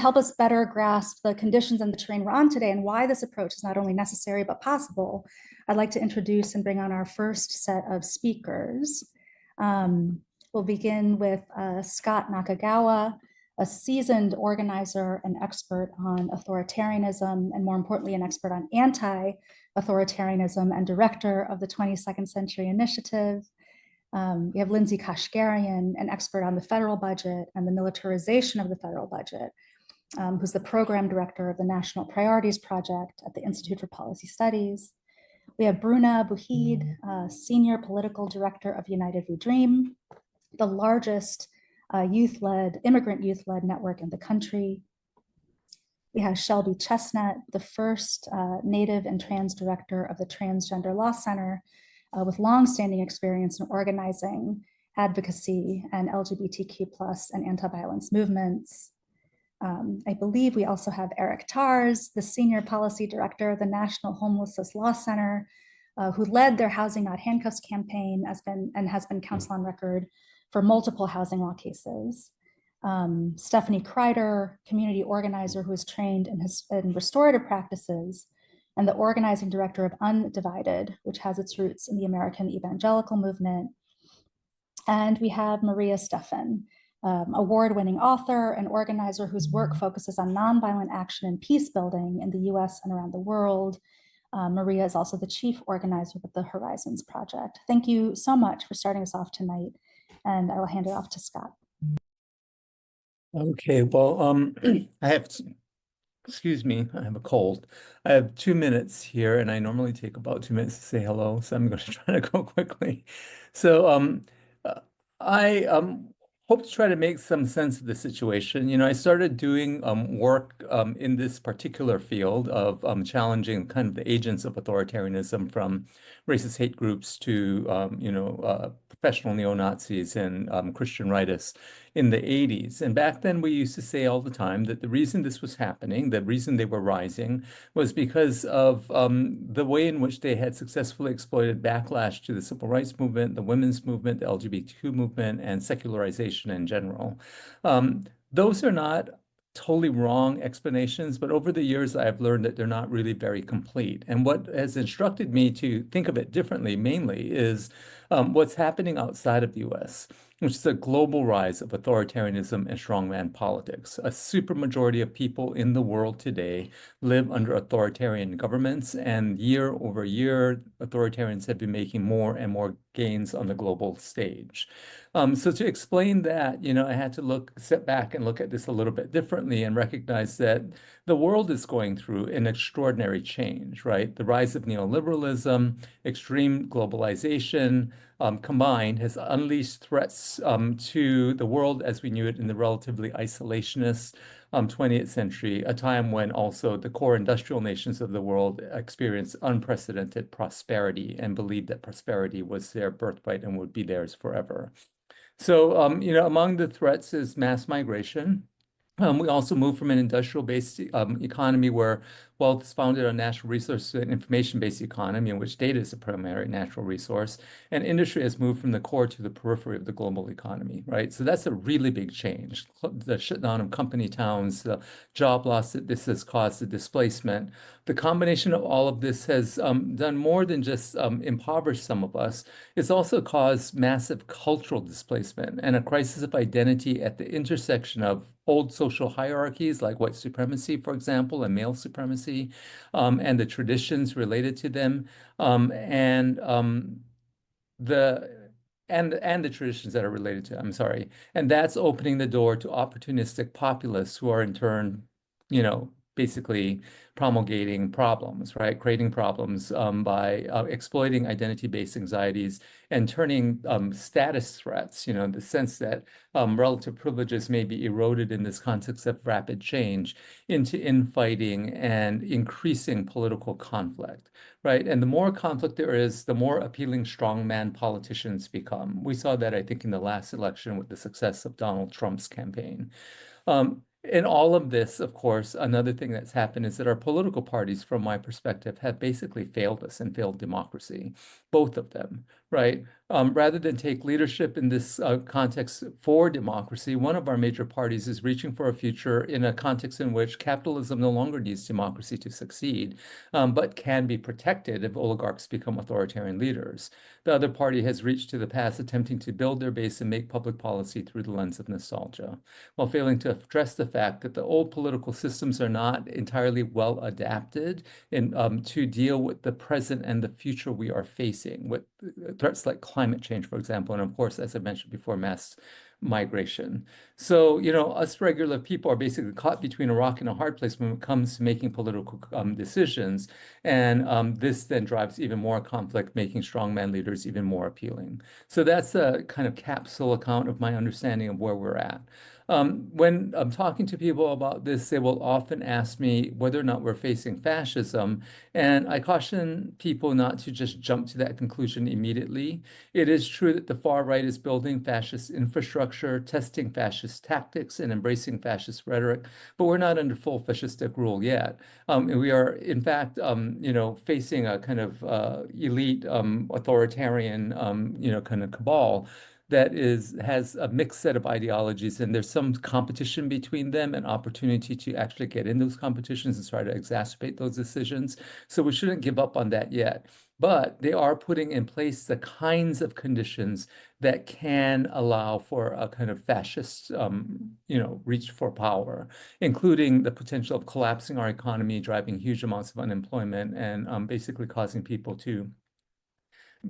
help us better grasp the conditions and the terrain we're on today and why this approach is not only necessary but possible, I'd like to introduce and bring on our first set of speakers. We'll begin with Scott Nakagawa, a seasoned organizer and expert on authoritarianism, and more importantly, an expert on anti-authoritarianism and director of the 22nd Century Initiative. We have Lindsay Kashgarian, an expert on the federal budget and the militarization of the federal budget, who's the program director of the National Priorities Project at the Institute for Policy Studies. We have Bruna Buhid, senior political director of United We Dream, the largest immigrant youth-led network in the country. We have Shelby Chestnut, the first Native and trans director of the Transgender Law Center, with longstanding experience in organizing, advocacy, and LGBTQ+ and anti-violence movements. I believe we also have Eric Tars, the senior policy director of the National Homelessness Law Center, who led their Housing Not Handcuffs campaign and has been counsel on record for multiple housing law cases. Stephanie Kreider, community organizer who is trained in restorative practices, and the organizing director of Undivided, which has its roots in the American evangelical movement. And we have Maria Stephan, award-winning author and organizer whose work focuses on nonviolent action and peace building in the US and around the world. Maria is also the chief organizer of the Horizons Project. Thank you so much for starting us off tonight, and I will hand it off to Scott. Okay, well, excuse me, I have a cold. I have 2 minutes here, and I normally take about 2 minutes to say hello, so I'm going to try to go quickly. So I hope to try to make some sense of the situation. You know, I started doing work in this particular field of challenging kind of the agents of authoritarianism, from racist hate groups to, professional neo-Nazis and Christian rightists in the 80s. And back then we used to say all the time that the reason this was happening, the reason they were rising, was because of the way in which they had successfully exploited backlash to the civil rights movement, the women's movement, the LGBTQ movement, and secularization in general. Those are not totally wrong explanations, but over the years I've learned that they're not really very complete. And what has instructed me to think of it differently mainly is what's happening outside of the US, which is a global rise of authoritarianism and strongman politics. A supermajority of people in the world today live under authoritarian governments, and year over year, authoritarians have been making more and more gains on the global stage. So to explain that, I had to step back and look at this a little bit differently and recognize that the world is going through an extraordinary change, right? The rise of neoliberalism, extreme globalization, combined has unleashed threats to the world as we knew it in the relatively isolationist 20th century, a time when also the core industrial nations of the world experienced unprecedented prosperity and believed that prosperity was their birthright and would be theirs forever. So, among the threats is mass migration. We also moved from an industrial-based economy where wealth is founded on natural resource to an information-based economy in which data is a primary natural resource, and industry has moved from the core to the periphery of the global economy, right? So that's a really big change. The shutdown of company towns, the job loss that this has caused, the displacement. The combination of all of this has done more than just impoverish some of us. It's also caused massive cultural displacement and a crisis of identity at the intersection of old social hierarchies like white supremacy, for example, and male supremacy, and the traditions related to them, and the traditions that are related to, I'm sorry. And that's opening the door to opportunistic populists who are in turn, basically promulgating problems, right? Creating problems by exploiting identity-based anxieties and turning status threats, the sense that relative privileges may be eroded in this context of rapid change, into infighting and increasing political conflict, right? And the more conflict there is, the more appealing strongman politicians become. We saw that, I think, in the last election with the success of Donald Trump's campaign. In all of this, of course, another thing that's happened is that our political parties, from my perspective, have basically failed us and failed democracy, both of them, right? Rather than take leadership in this context for democracy, one of our major parties is reaching for a future in a context in which capitalism no longer needs democracy to succeed, but can be protected if oligarchs become authoritarian leaders. The other party has reached to the past, attempting to build their base and make public policy through the lens of nostalgia, while failing to address the fact that the old political systems are not entirely well adapted to deal with the present and the future we are facing, with threats like climate change, for example, and of course, as I mentioned before, mass migration. So, us regular people are basically caught between a rock and a hard place when it comes to making political decisions. And this then drives even more conflict, making strongman leaders even more appealing. So that's a kind of capsule account of my understanding of where we're at. When I'm talking to people about this, they will often ask me whether or not we're facing fascism. And I caution people not to just jump to that conclusion immediately. It is true that the far right is building fascist infrastructure, testing fascist tactics, and embracing fascist rhetoric, but we're not under full fascistic rule yet. And we are, in fact, facing a kind of elite authoritarian, kind of cabal that has a mixed set of ideologies, and there's some competition between them and opportunity to actually get in those competitions and try to exacerbate those decisions. So we shouldn't give up on that yet. But they are putting in place the kinds of conditions that can allow for a kind of fascist, reach for power, including the potential of collapsing our economy, driving huge amounts of unemployment, and basically causing people to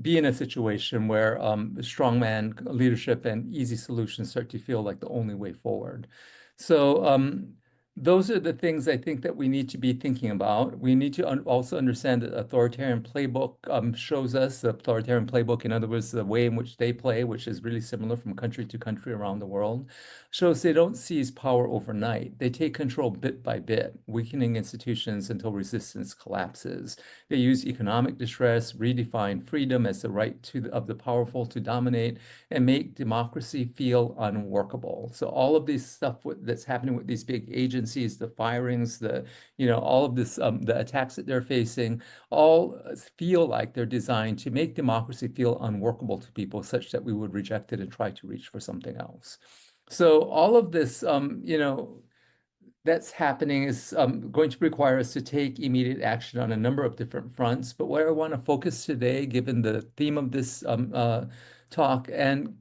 be in a situation where strongman leadership and easy solutions start to feel like the only way forward. So those are the things I think that we need to be thinking about. We need to also understand that authoritarian playbook shows us the authoritarian playbook, in other words, the way in which they play, which is really similar from country to country around the world, shows they don't seize power overnight. They take control bit by bit, weakening institutions until resistance collapses. They use economic distress, redefine freedom as the right of the powerful to dominate, and make democracy feel unworkable. So all of this stuff that's happening with these big agencies, the firings, all of this, the attacks that they're facing, all feel like they're designed to make democracy feel unworkable to people, such that we would reject it and try to reach for something else. So all of this, that's happening is going to require us to take immediate action on a number of different fronts. But where I want to focus today, given the theme of this talk, and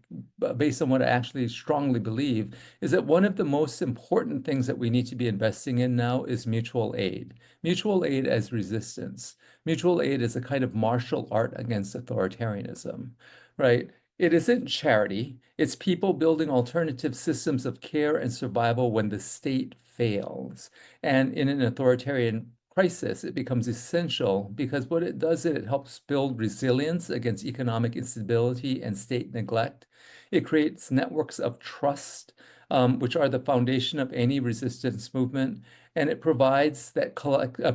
based on what I actually strongly believe, is that one of the most important things that we need to be investing in now is mutual aid. Mutual aid as resistance. Mutual aid is a kind of martial art against authoritarianism, right? It isn't charity. It's people building alternative systems of care and survival when the state fails. And in an authoritarian crisis, it becomes essential because what it does is it helps build resilience against economic instability and state neglect. It creates networks of trust, which are the foundation of any resistance movement. And it provides that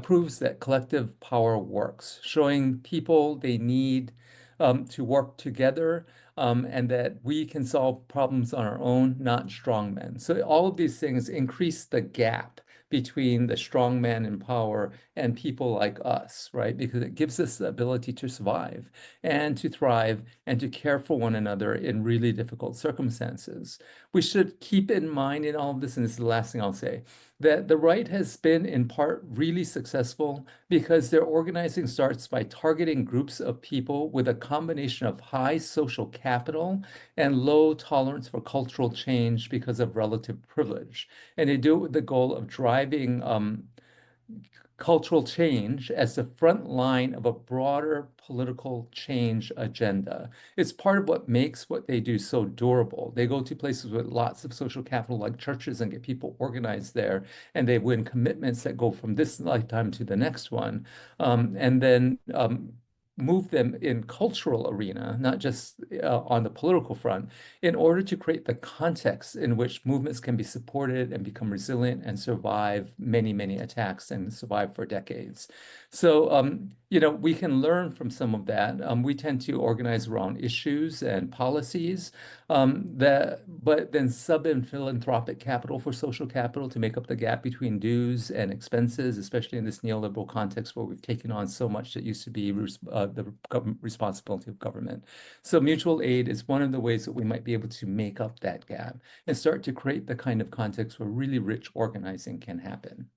proves that collective power works, showing people they need to work together, and that we can solve problems on our own, not strongmen. So all of these things increase the gap between the strongman in power and people like us, right? Because it gives us the ability to survive and to thrive and to care for one another in really difficult circumstances. We should keep in mind in all of this, and this is the last thing I'll say, that the right has been in part really successful because their organizing starts by targeting groups of people with a combination of high social capital and low tolerance for cultural change because of relative privilege. And they do it with the goal of driving cultural change as the front line of a broader political change agenda. It's part of what makes what they do so durable. They go to places with lots of social capital like churches and get people organized there, and they win commitments that go from this lifetime to the next one. And then move them in cultural arena, not just on the political front, in order to create the context in which movements can be supported and become resilient and survive many, many attacks and survive for decades. So we can learn from some of that. We tend to organize around issues and policies but then sub in philanthropic capital for social capital to make up the gap between dues and expenses, especially in this neoliberal context where we've taken on so much that used to be the responsibility of government. So mutual aid is one of the ways that we might be able to make up that gap and start to create the kind of context where really rich organizing can happen.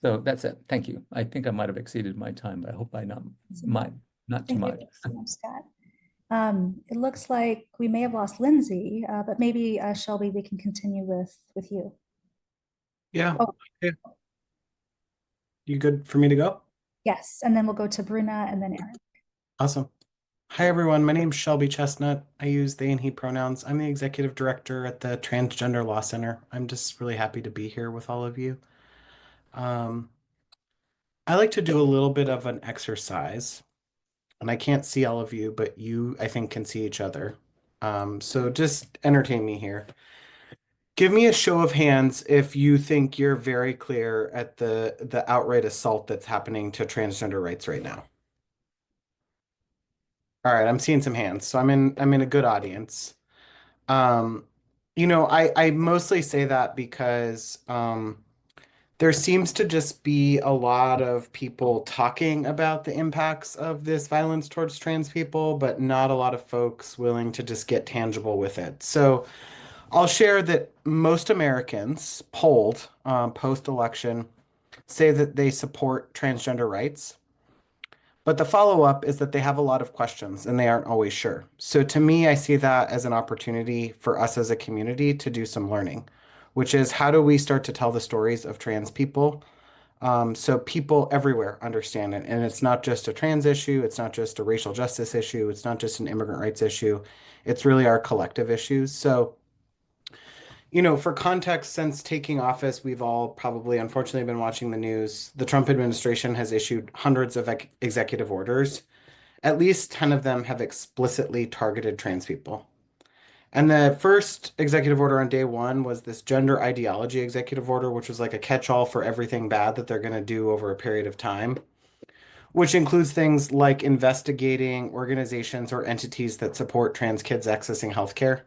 So that's it. Thank you. I think I might have exceeded my time, but I hope I not too Thank you much. so much, Scott. It looks like we may have lost Lindsay, but maybe Shelby, we can continue with you. Yeah. Oh, Okay. You good for me to go? yes, and then we'll go to Bruna and then Aaron. Awesome. Hi, everyone. My name's Shelby Chestnut. I use they and he pronouns. I'm the executive director at the Transgender Law Center. I'm just really happy to be here with all of you. I like to do a little bit of an exercise, and I can't see all of you, but you, I think, can see each other. So just entertain me here. Give me a show of hands if you think you're very clear at the outright assault that's happening to transgender rights right now. All right, I'm seeing some hands, so I'm in a good audience. Um, I mostly say that because there seems to just be a lot of people talking about the impacts of this violence towards trans people, but not a lot of folks willing to just get tangible with it. So I'll share that most Americans polled post-election say that they support transgender rights. But the follow-up is that they have a lot of questions and they aren't always sure. So to me, I see that as an opportunity for us as a community to do some learning, which is how do we start to tell the stories of trans people so people everywhere understand it. And it's not just a trans issue, it's not just a racial justice issue, it's not just an immigrant rights issue. It's really our collective issues. So for context, since taking office, we've all probably unfortunately been watching the news. The Trump administration has issued hundreds of executive orders. At least 10 of them have explicitly targeted trans people. And the first executive order on day one was this gender ideology executive order, which was like a catch-all for everything bad that they're going to do over a period of time, which includes things like investigating organizations or entities that support trans kids accessing healthcare.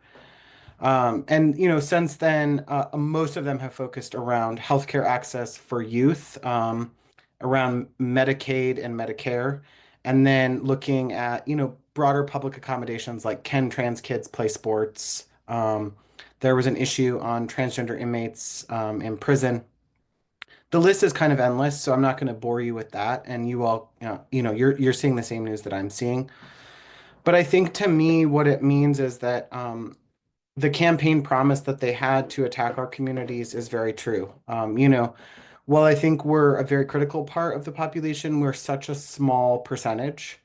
Since then, most of them have focused around healthcare access for youth, around Medicaid and Medicare, and then looking at, broader public accommodations like can trans kids play sports? There was an issue on transgender inmates in prison. The list is kind of endless, so I'm not going to bore you with that. And you all, you're seeing the same news that I'm seeing. But I think to me, what it means is that the campaign promise that they had to attack our communities is very true. While I think we're a very critical part of the population, we're such a small percentage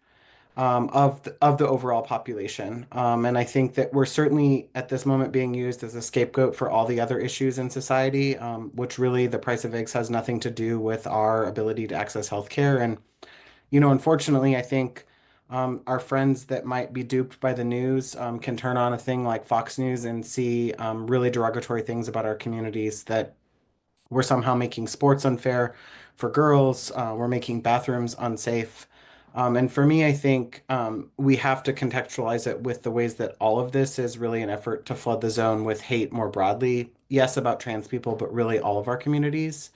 of the overall population. And I think that we're certainly at this moment being used as a scapegoat for all the other issues in society, which really the price of eggs has nothing to do with our ability to access healthcare. And unfortunately, I think our friends that might be duped by the news can turn on a thing like Fox News and see really derogatory things about our communities that we're somehow making sports unfair for girls, we're making bathrooms unsafe. And for me, I think we have to contextualize it with the ways that all of this is really an effort to flood the zone with hate more broadly. Yes, about trans people, but really all of our communities.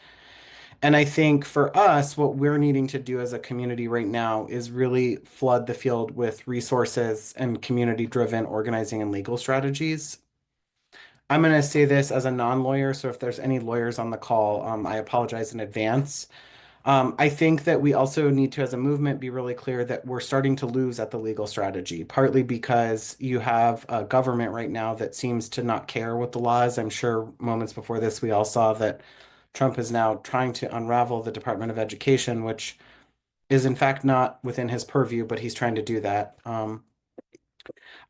And I think for us, what we're needing to do as a community right now is really flood the field with resources and community-driven organizing and legal strategies. I'm going to say this as a non-lawyer, so if there's any lawyers on the call, I apologize in advance. I think that we also need to, as a movement, be really clear that we're starting to lose at the legal strategy, partly because you have a government right now that seems to not care what the law is. I'm sure moments before this, we all saw that Trump is now trying to unravel the Department of Education, which is in fact not within his purview, but he's trying to do that.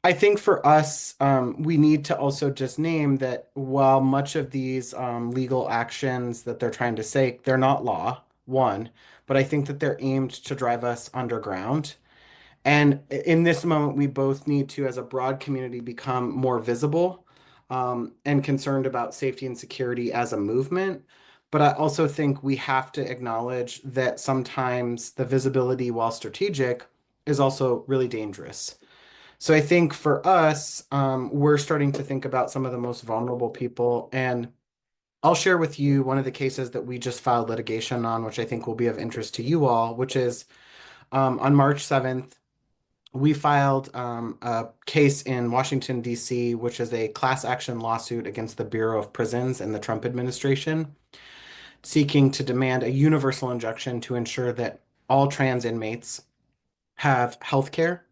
I think for us, we need to also just name that while much of these legal actions that they're trying to say, they're not law, one, but I think that they're aimed to drive us underground. And in this moment, we both need to, as a broad community, become more visible and concerned about safety and security as a movement. But I also think we have to acknowledge that sometimes the visibility, while strategic, is also really dangerous. So I think for us, we're starting to think about some of the most vulnerable people. And I'll share with you one of the cases that we just filed litigation on, which I think will be of interest to you all, which is on March 7th, we filed a case in Washington, D.C., which is a class action lawsuit against the Bureau of Prisons and the Trump administration, seeking to demand a universal injunction to ensure that all trans inmates have health care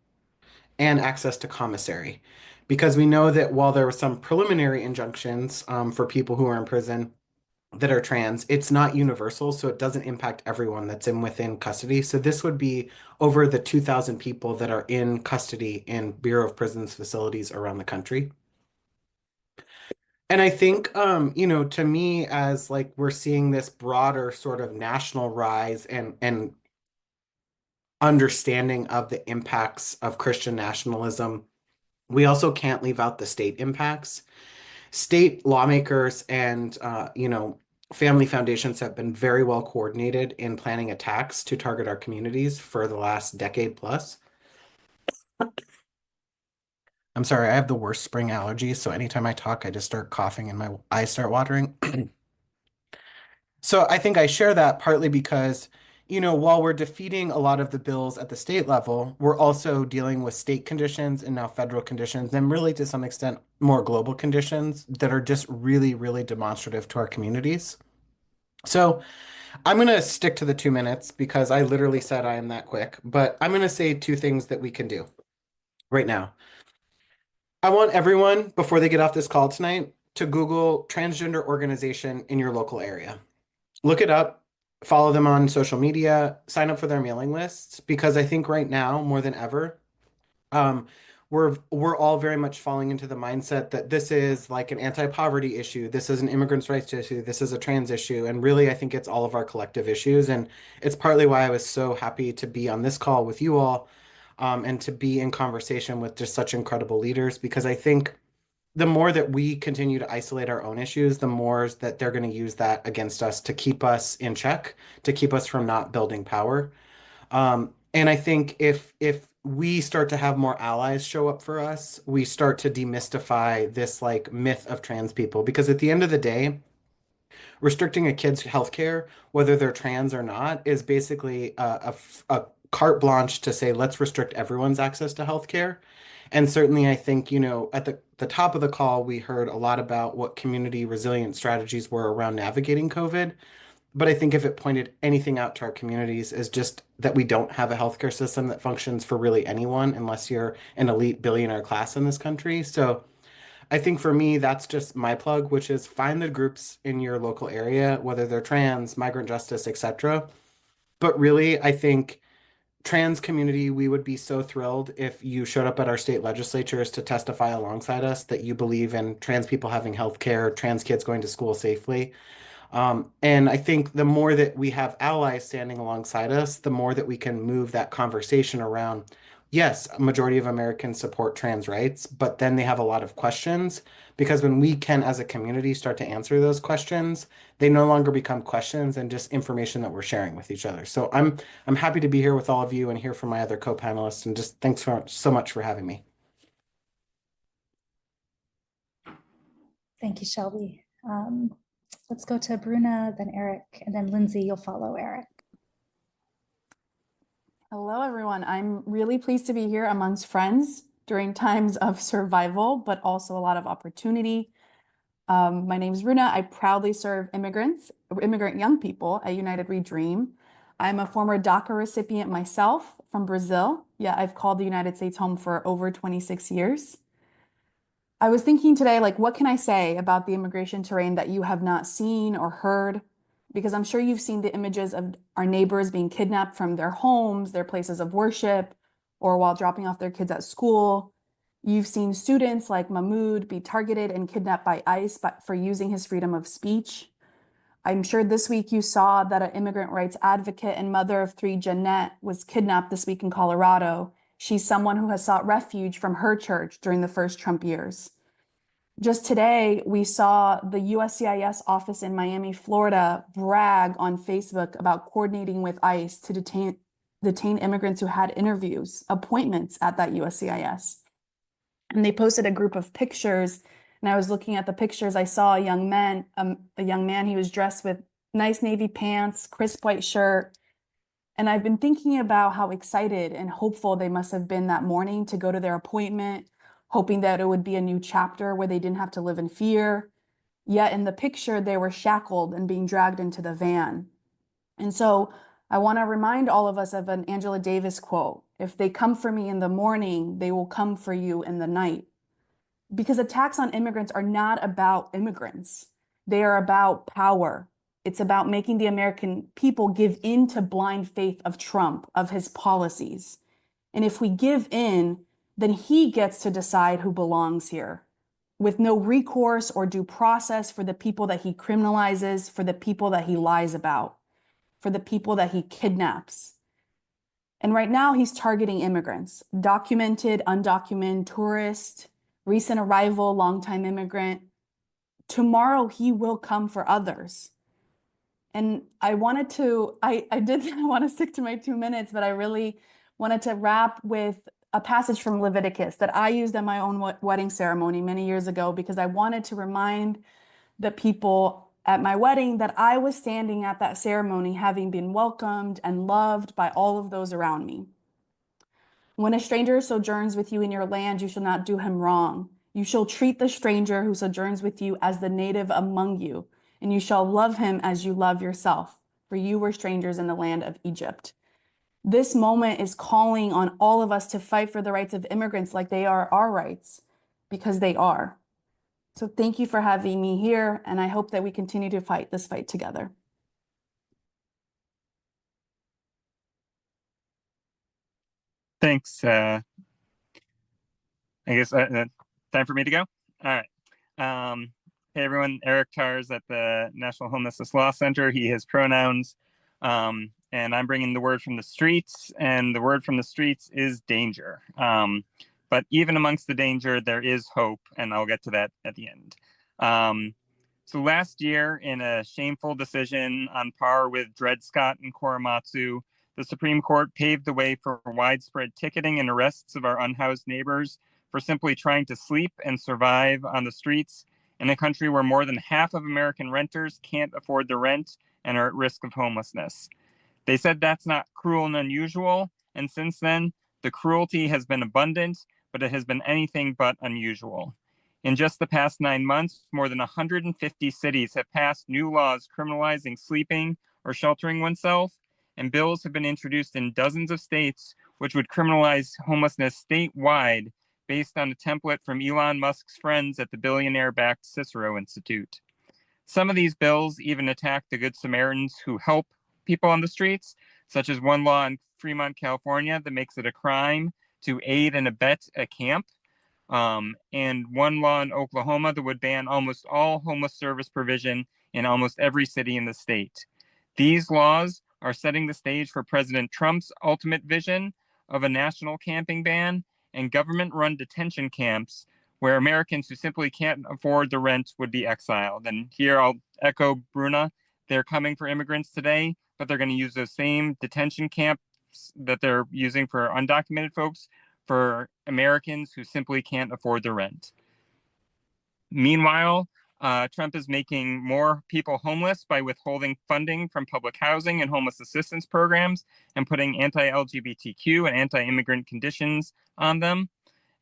and access to commissary. Because we know that while there were some preliminary injunctions for people who are in prison that are trans, it's not universal, so it doesn't impact everyone that's in within custody. So this would be over the 2,000 people that are in custody in Bureau of Prisons facilities around the country. And I think, to me, as like we're seeing this broader sort of national rise and understanding of the impacts of Christian nationalism, we also can't leave out the state impacts. State lawmakers and family foundations have been very well coordinated in planning attacks to target our communities for the last decade plus. I'm sorry, I have the worst spring allergies, so anytime I talk, I just start coughing and my eyes start watering. So I think I share that partly because, while we're defeating a lot of the bills at the state level, we're also dealing with state conditions and now federal conditions, and really to some extent more global conditions that are just really, really demonstrative to our communities. So I'm going to stick to the 2 minutes because I literally said I am that quick, but I'm going to say two things that we can do right now. I want everyone, before they get off this call tonight, to Google transgender organization in your local area. Look it up, follow them on social media, sign up for their mailing lists, because I think right now, more than ever, um, we're all very much falling into the mindset that this is like an anti-poverty issue, this is an immigrants' rights issue, this is a trans issue, and really I think it's all of our collective issues, and it's partly why I was so happy to be on this call with you all, and to be in conversation with just such incredible leaders, because I think the more that we continue to isolate our own issues, the more that they're going to use that against us to keep us in check, to keep us from not building power. And I think if we start to have more allies show up for us, we start to demystify this like myth of trans people. Because at the end of the day, restricting a kid's healthcare, whether they're trans or not, is basically a carte blanche to say, let's restrict everyone's access to healthcare. And certainly, I think, at the top of the call, we heard a lot about what community resilient strategies were around navigating COVID. But I think if it pointed anything out to our communities is just that we don't have a healthcare system that functions for really anyone unless you're an elite billionaire class in this country. So I think for me, that's just my plug, which is find the groups in your local area, whether they're trans, migrant justice, etc. But really, I think trans community, we would be so thrilled if you showed up at our state legislatures to testify alongside us that you believe in trans people having health care, trans kids going to school safely. And I think the more that we have allies standing alongside us, the more that we can move that conversation around. Yes, a majority of Americans support trans rights, but then they have a lot of questions because when we can, as a community, start to answer those questions, they no longer become questions and just information that we're sharing with each other. So I'm happy to be here with all of you and hear from my other co-panelists, and just thanks so much for having me. Thank you, Shelby. Let's go to Bruna, then Eric, and then Lindsay, you'll follow Eric. Hello, everyone. I'm really pleased to be here amongst friends during times of survival, but also a lot of opportunity. My name is Bruna. I proudly serve immigrant young people at United Redream. I'm a former DACA recipient myself from Brazil. Yeah, I've called the United States home for over 26 years. I was thinking today, like, what can I say about the immigration terrain that you have not seen or heard? Because I'm sure you've seen the images of our neighbors being kidnapped from their homes, their places of worship, or while dropping off their kids at school. You've seen students like Mahmoud be targeted and kidnapped by ICE for using his freedom of speech. I'm sure this week you saw that an immigrant rights advocate and mother of three, Jeanette, was kidnapped this week in Colorado. She's someone who has sought refuge from her church during the first Trump years. Just today, we saw the USCIS office in Miami, Florida, brag on Facebook about coordinating with ICE to detain immigrants who had appointments at that USCIS. And they posted a group of pictures. And I was looking at the pictures. I saw a young man. He was dressed with nice navy pants, crisp white shirt. And I've been thinking about how excited and hopeful they must have been that morning to go to their appointment, hoping that it would be a new chapter where they didn't have to live in fear. Yet in the picture, they were shackled and being dragged into the van. And so I want to remind all of us of an Angela Davis quote: "If they come for me in the morning, they will come for you in the night." Because attacks on immigrants are not about immigrants. They are about power. It's about making the American people give in to blind faith of Trump, of his policies. And if we give in, then he gets to decide who belongs here, with no recourse or due process for the people that he criminalizes, for the people that he lies about, for the people that he kidnaps. And right now he's targeting immigrants, documented, undocumented, tourist, recent arrival, longtime immigrant. Tomorrow he will come for others. And I wanted to, I did want to stick to my 2 minutes, but I really wanted to wrap with a passage from Leviticus that I used at my own wedding ceremony many years ago, because I wanted to remind the people at my wedding that I was standing at that ceremony having been welcomed and loved by all of those around me. "When a stranger sojourns with you in your land, you shall not do him wrong. You shall treat the stranger who sojourns with you as the native among you, and you shall love him as you love yourself, for you were strangers in the land of Egypt." This moment is calling on all of us to fight for the rights of immigrants like they are our rights, because they are. So thank you for having me here, and I hope that we continue to fight this fight together. Thanks. I guess time for me to go. All right. Hey everyone, Eric Tars at the National Homelessness Law Center. He, his pronouns, and I'm bringing the word from the streets, and the word from the streets is danger. But even amongst the danger, there is hope, and I'll get to that at the end. So last year, in a shameful decision on par with Dred Scott and Korematsu, the Supreme Court paved the way for widespread ticketing and arrests of our unhoused neighbors for simply trying to sleep and survive on the streets in a country where more than half of American renters can't afford the rent and are at risk of homelessness. They said that's not cruel and unusual, and since then, the cruelty has been abundant, but it has been anything but unusual. In just the past 9 months, more than 150 cities have passed new laws criminalizing sleeping or sheltering oneself, and bills have been introduced in dozens of states which would criminalize homelessness statewide based on a template from Elon Musk's friends at the billionaire-backed Cicero Institute. Some of these bills even attack the Good Samaritans who help people on the streets, such as one law in Fremont, California, that makes it a crime to aid and abet a camp, and one law in Oklahoma that would ban almost all homeless service provision in almost every city in the state. These laws are setting the stage for President Trump's ultimate vision of a national camping ban and government-run detention camps where Americans who simply can't afford the rent would be exiled. And here I'll echo Bruna. They're coming for immigrants today, but they're going to use those same detention camps that they're using for undocumented folks for Americans who simply can't afford the rent. Meanwhile, Trump is making more people homeless by withholding funding from public housing and homeless assistance programs and putting anti-LGBTQ and anti-immigrant conditions on them.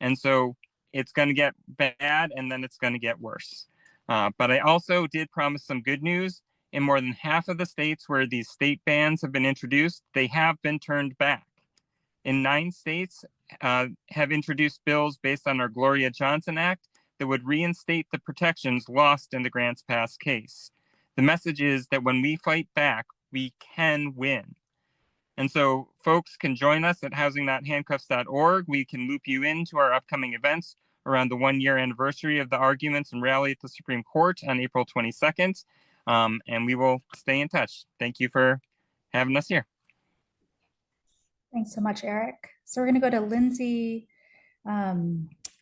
And so it's going to get bad, and then it's going to get worse. But I also did promise some good news. In more than half of the states where these state bans have been introduced, they have been turned back. In 9 states have introduced bills based on our Gloria Johnson Act that would reinstate the protections lost in the Grants Pass case. The message is that when we fight back, we can win. And so folks can join us at housing.handcuffs.org. We can loop you into our upcoming events around the 1-year anniversary of the arguments and rally at the Supreme Court on April 22nd. And we will stay in touch. Thank you for having us here. Thanks so much, Eric. So we're going to go to Lindsay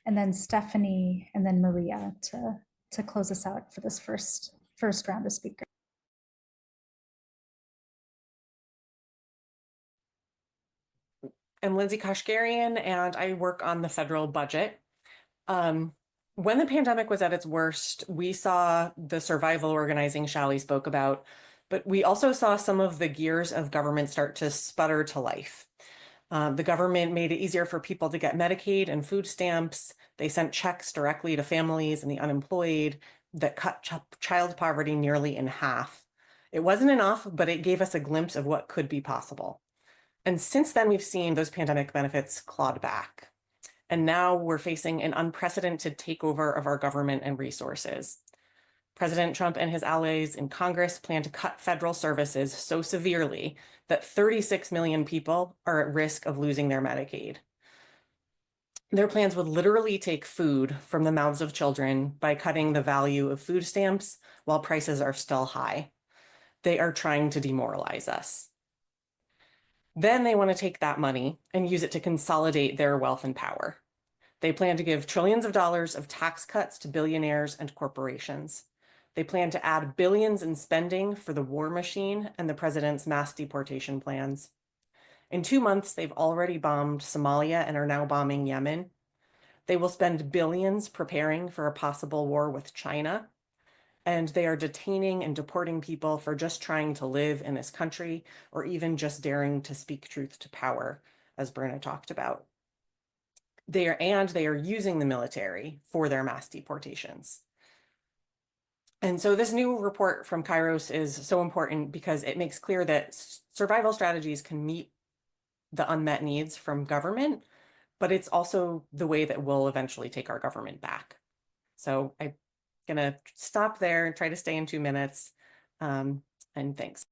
and then Stephanie, and then Maria to close us out for this first round of speakers. I'm Lindsay Kashgarian, and I work on the federal budget. When the pandemic was at its worst, we saw the survival organizing Shally spoke about, but we also saw some of the gears of government start to sputter to life. The government made it easier for people to get Medicaid and food stamps. They sent checks directly to families and the unemployed that cut child poverty nearly in half. It wasn't enough, but it gave us a glimpse of what could be possible. And since then, we've seen those pandemic benefits clawed back. And now we're facing an unprecedented takeover of our government and resources. President Trump and his allies in Congress plan to cut federal services so severely that 36 million people are at risk of losing their Medicaid. Their plans would literally take food from the mouths of children by cutting the value of food stamps while prices are still high. They are trying to demoralize us. Then they want to take that money and use it to consolidate their wealth and power. They plan to give trillions of dollars of tax cuts to billionaires and corporations. They plan to add billions in spending for the war machine and the president's mass deportation plans. In 2 months, they've already bombed Somalia and are now bombing Yemen. They will spend billions preparing for a possible war with China. And they are detaining and deporting people for just trying to live in this country or even just daring to speak truth to power, as Brenna talked about. They are using the military for their mass deportations. And so this new report from Kairos is so important because it makes clear that survival strategies can meet the unmet needs from government, but it's also the way that we'll eventually take our government back. So I'm gonna stop there and try to stay in 2 minutes. And thanks.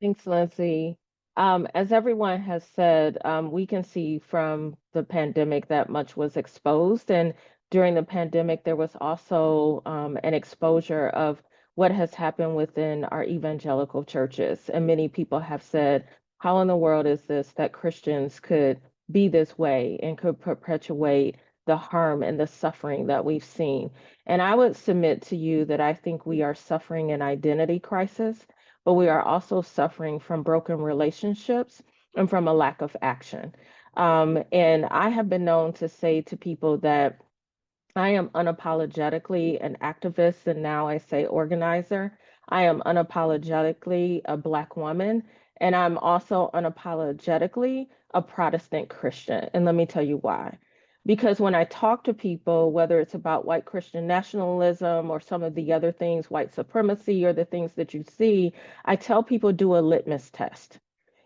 Thanks, Lindsay. As everyone has said, we can see from the pandemic that much was exposed. And during the pandemic, there was also an exposure of what has happened within our evangelical churches. And many people have said, how in the world is this that Christians could be this way and could perpetuate the harm and the suffering that we've seen? And I would submit to you that I think we are suffering an identity crisis, but we are also suffering from broken relationships and from a lack of action. And I have been known to say to people that I am unapologetically an activist, and now I say organizer. I am unapologetically a Black woman, and I'm also unapologetically a Protestant Christian. And let me tell you why. Because when I talk to people, whether it's about white Christian nationalism or some of the other things, white supremacy or the things that you see, I tell people do a litmus test.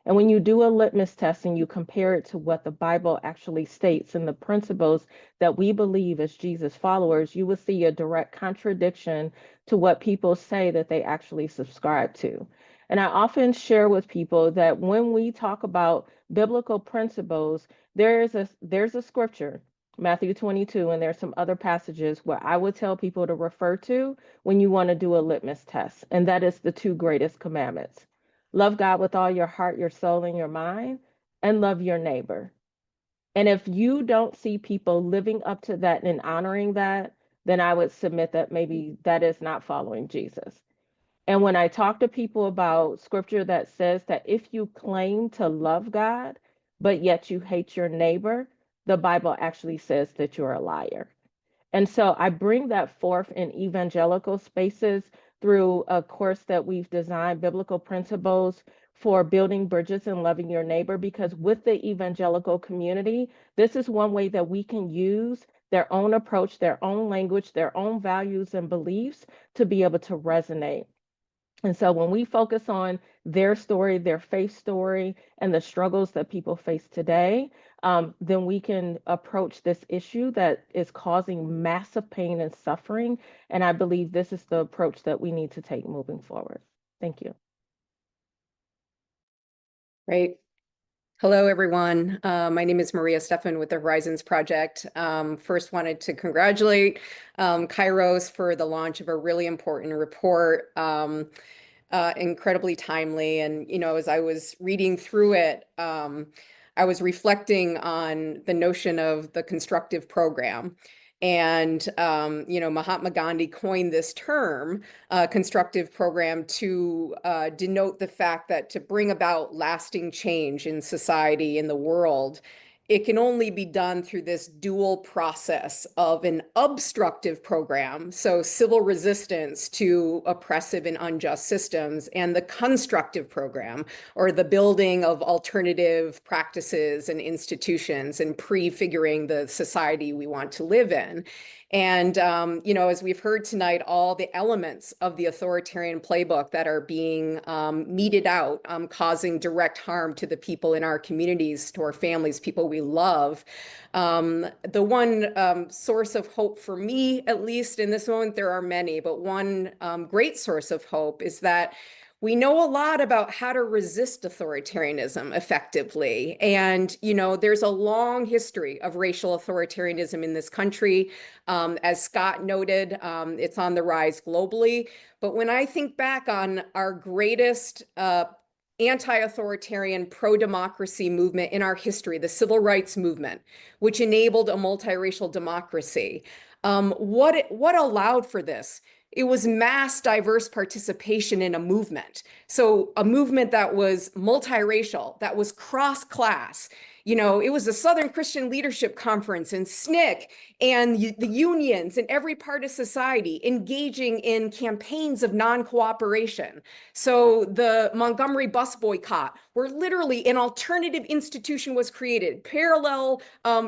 And when you do a litmus test and you compare it to what the Bible actually states and the principles that we believe as Jesus followers, you will see a direct contradiction to what people say that they actually subscribe to. And I often share with people that when we talk about biblical principles, there's a scripture, Matthew 22, and there's some other passages where I would tell people to refer to when you want to do a litmus test, and that is the 2 greatest commandments. Love God with all your heart, your soul, and your mind, and love your neighbor. And if you don't see people living up to that and honoring that, then I would submit that maybe that is not following Jesus. And when I talk to people about scripture that says that if you claim to love God, but yet you hate your neighbor, the Bible actually says that you're a liar. And so I bring that forth in evangelical spaces through a course that we've designed, Biblical Principles for Building Bridges and Loving Your Neighbor, because with the evangelical community, this is one way that we can use their own approach, their own language, their own values and beliefs to be able to resonate. And so when we focus on their story, their faith story, and the struggles that people face today, then we can approach this issue that is causing massive pain and suffering. And I believe this is the approach that we need to take moving forward. Thank you. Great. Hello, everyone. My name is Maria Stefan with the Horizons Project. First wanted to congratulate Kairos for the launch of a really important report, incredibly timely. And, as I was reading through it, I was reflecting on the notion of the constructive program. And, Mahatma Gandhi coined this term, constructive program, to denote the fact that to bring about lasting change in society, in the world, it can only be done through this dual process of an obstructive program, so civil resistance to oppressive and unjust systems, and the constructive program, or the building of alternative practices and institutions and prefiguring the society we want to live in. And, as we've heard tonight, all the elements of the authoritarian playbook that are being meted out, causing direct harm to the people in our communities, to our families, people we love. The one source of hope for me, at least in this moment, there are many, but one great source of hope is that we know a lot about how to resist authoritarianism effectively. And, there's a long history of racial authoritarianism in this country. As Scott noted, it's on the rise globally. But when I think back on our greatest anti-authoritarian, pro-democracy movement in our history, the civil rights movement, which enabled a multiracial democracy, what allowed for this? It was mass diverse participation in a movement. So a movement that was multiracial, that was cross-class. It was the Southern Christian Leadership Conference and SNCC and the unions and every part of society engaging in campaigns of non-cooperation. So the Montgomery bus boycott, where literally an alternative institution was created, parallel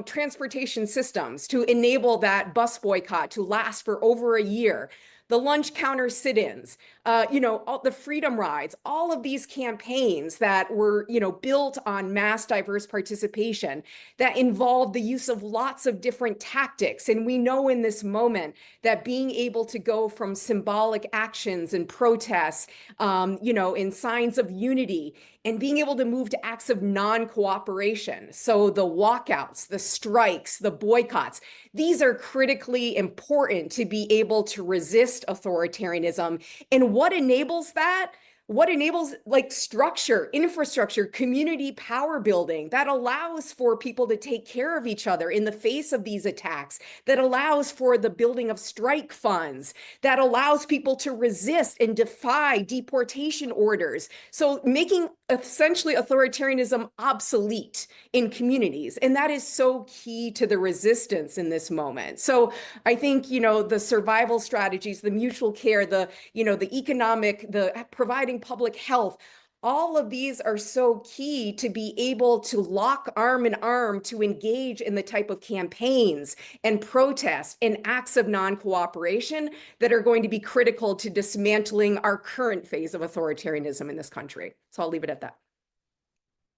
transportation systems to enable that bus boycott to last for over a year. The lunch counter sit-ins, all the freedom rides, all of these campaigns that were, built on mass diverse participation that involved the use of lots of different tactics. And we know in this moment that being able to go from symbolic actions and protests, in signs of unity, and being able to move to acts of non-cooperation. So the walkouts, the strikes, the boycotts, these are critically important to be able to resist authoritarianism. And what enables that? What enables structure, infrastructure, community power building that allows for people to take care of each other in the face of these attacks, that allows for the building of strike funds, that allows people to resist and defy deportation orders. So making essentially authoritarianism obsolete in communities. And that is so key to the resistance in this moment. So I think, the survival strategies, the mutual care, the economic, the providing public health, all of these are so key to be able to lock arm in arm to engage in the type of campaigns and protests and acts of non-cooperation that are going to be critical to dismantling our current phase of authoritarianism in this country. So I'll leave it at that.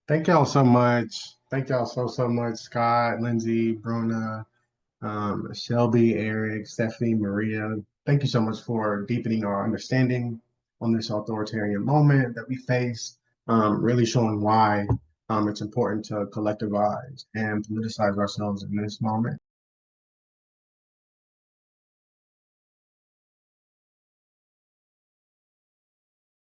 Thank y'all so much. Thank y'all so much, Scott, Lindsay, Bruna, Shelby, Eric, Stephanie, Maria. Thank you so much for deepening our understanding on this authoritarian moment that we face, really showing why it's important to collectivize and politicize ourselves in this moment.